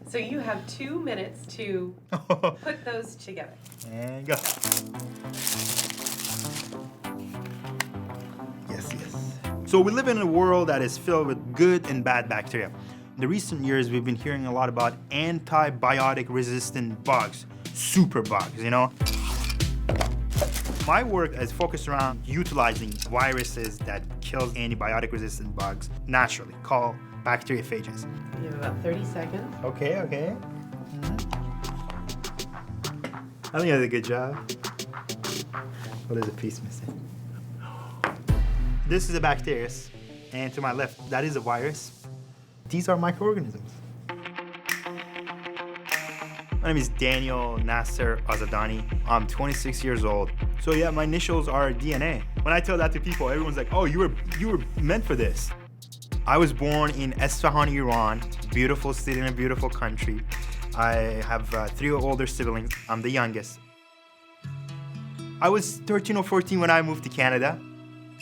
So you have 2 minutes to put those together. And go. Yes, yes. So we live in a world that is filled with good and bad bacteria. In the recent years, we've been hearing a lot about antibiotic-resistant bugs, super bugs, you know? My work is focused around utilizing viruses that kills antibiotic-resistant bugs naturally, called bacteriophages. You have about 30 seconds. Okay, okay. I think I did a good job. What is a piece missing? This is a bacterius, and to my left, that is a virus. These are microorganisms. My name is Danial Nasser Azadani. I'm 26 years old. So yeah, my initials are DNA. When I tell that to people, everyone's like, oh, you were meant for this. I was born in Isfahan, Iran, beautiful city in a beautiful country. I have 3 older siblings. I'm the youngest. I was 13 or 14 when I moved to Canada.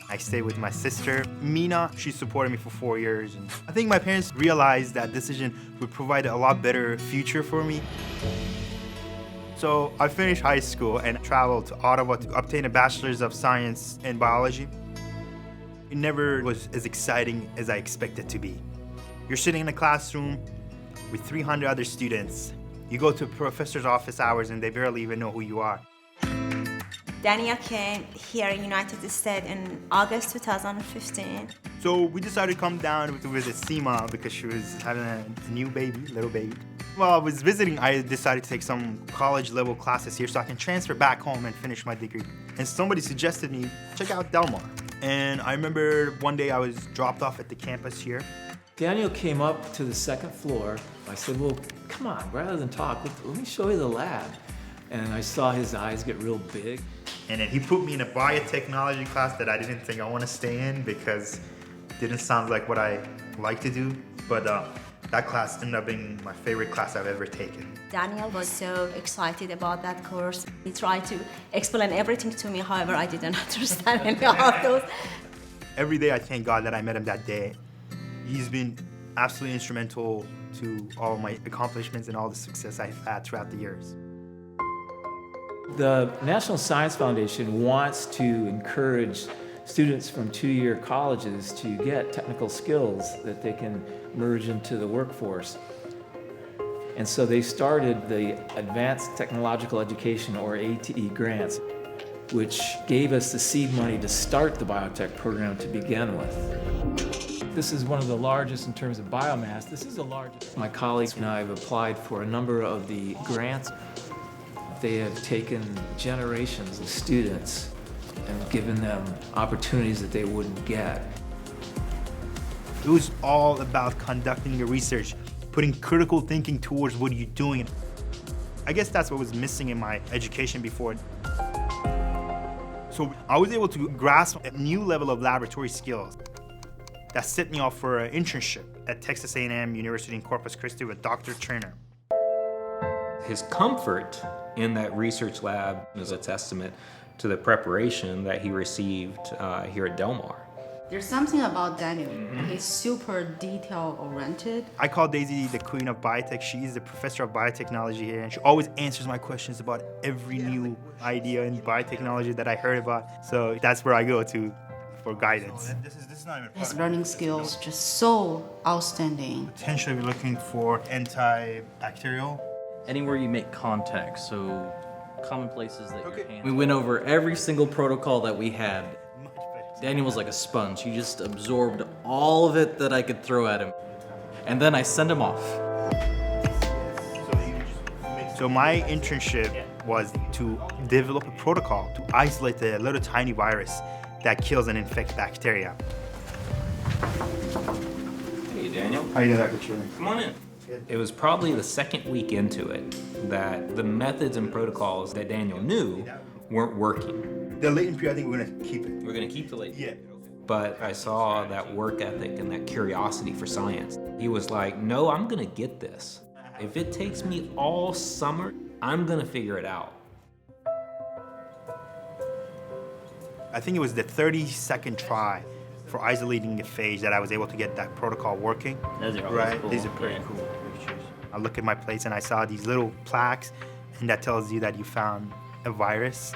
I stayed with my sister, Mina. She supported me for 4 years. And I think my parents realized that decision would provide a lot better future for me. So I finished high school and traveled to Ottawa to obtain a Bachelor of Science in biology. It never was as exciting as I expected to be. You're sitting in a classroom with 300 other students. You go to a professor's office hours and they barely even know who you are. Daniel came here in United States in August 2015. So we decided to come down to visit Seema because she was having a new baby, little baby. While I was visiting, I decided to take some college level classes here so I can transfer back home and finish my degree. And somebody suggested me, check out Del Mar. And I remember one day I was dropped off at the campus here. Daniel came up to the 2nd floor. I said, well, come on, rather than talk, let me show you the lab. And I saw his eyes get real big. And then he put me in a biotechnology class that I didn't think I want to stay in because it didn't sound like what I like to do. But that class ended up being my favorite class I've ever taken. Daniel was so excited about that course. He tried to explain everything to me, however, I didn't understand any of those. Every day I thank God that I met him that day. He's been absolutely instrumental to all of my accomplishments and all the success I've had throughout the years. The National Science Foundation wants to encourage students from 2-year colleges to get technical skills that they can merge into the workforce. And so they started the Advanced Technological Education, or ATE grants, which gave us the seed money to start the biotech program to begin with. This is one of the largest in terms of biomass. This is the largest. My colleagues and I have applied for a number of the grants. They have taken generations of students and given them opportunities that they wouldn't get. It was all about conducting your research, putting critical thinking towards what you're doing. I guess that's what was missing in my education before. So I was able to grasp a new level of laboratory skills that set me off for an internship at Texas A&M University in Corpus Christi with Dr. Turner. His comfort in that research lab is a testament to the preparation that he received here at Del Mar. There's something about Daniel. He's super detail-oriented. I call Daisy the queen of biotech. She's the professor of biotechnology here, and she always answers my questions about every new idea in biotechnology that I heard about. So that's where I go to for guidance. His learning skills just so outstanding. Potentially we're looking for antibacterial. Anywhere you make contact, so common places that your hands. We went over every single protocol that we had. Daniel was like a sponge. He just absorbed all of it that I could throw at him. And then I sent him off. So my internship was to develop a protocol to isolate the little tiny virus that kills and infects bacteria. Hey, Daniel. How you doing, Dr. Turner? Come on in. It was probably the 2nd week into it that the methods and protocols that Daniel knew weren't working. The latent period, I think we're gonna keep it. We're gonna keep the latent. Yeah. But I saw that work ethic and that curiosity for science. He was like, no, I'm gonna get this. If it takes me all summer, I'm gonna figure it out. I think it was the 32nd try for isolating the phage that I was able to get that protocol working. Those are always right? cool. These are pretty Yeah. cool pictures. I look at my plates and I saw these little plaques, and that tells you that you found a virus.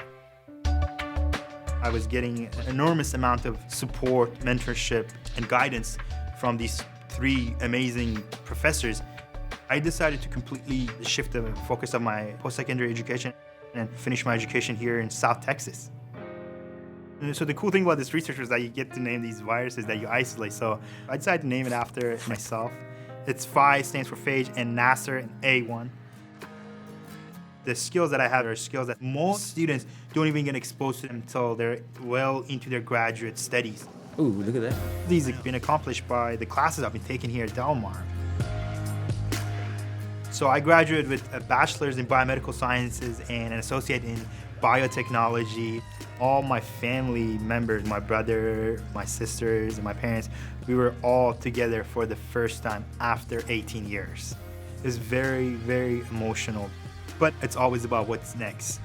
I was getting an enormous amount of support, mentorship, and guidance from these 3 amazing professors. I decided to completely shift the focus of my post-secondary education and finish my education here in South Texas. And so the cool thing about this research was that you get to name these viruses that you isolate. So I decided to name it after myself. It's Phi stands for phage, and Nasser, and A1. The skills that I have are skills that most students don't even get exposed to until they're well into their graduate studies. Ooh, look at that. These have been accomplished by the classes I've been taking here at Del Mar. So I graduated with a bachelor's in biomedical sciences and an associate in biotechnology. All my family members, my brother, my sisters, and my parents, we were all together for the first time after 18 years. It was very, very emotional, but it's always about what's next.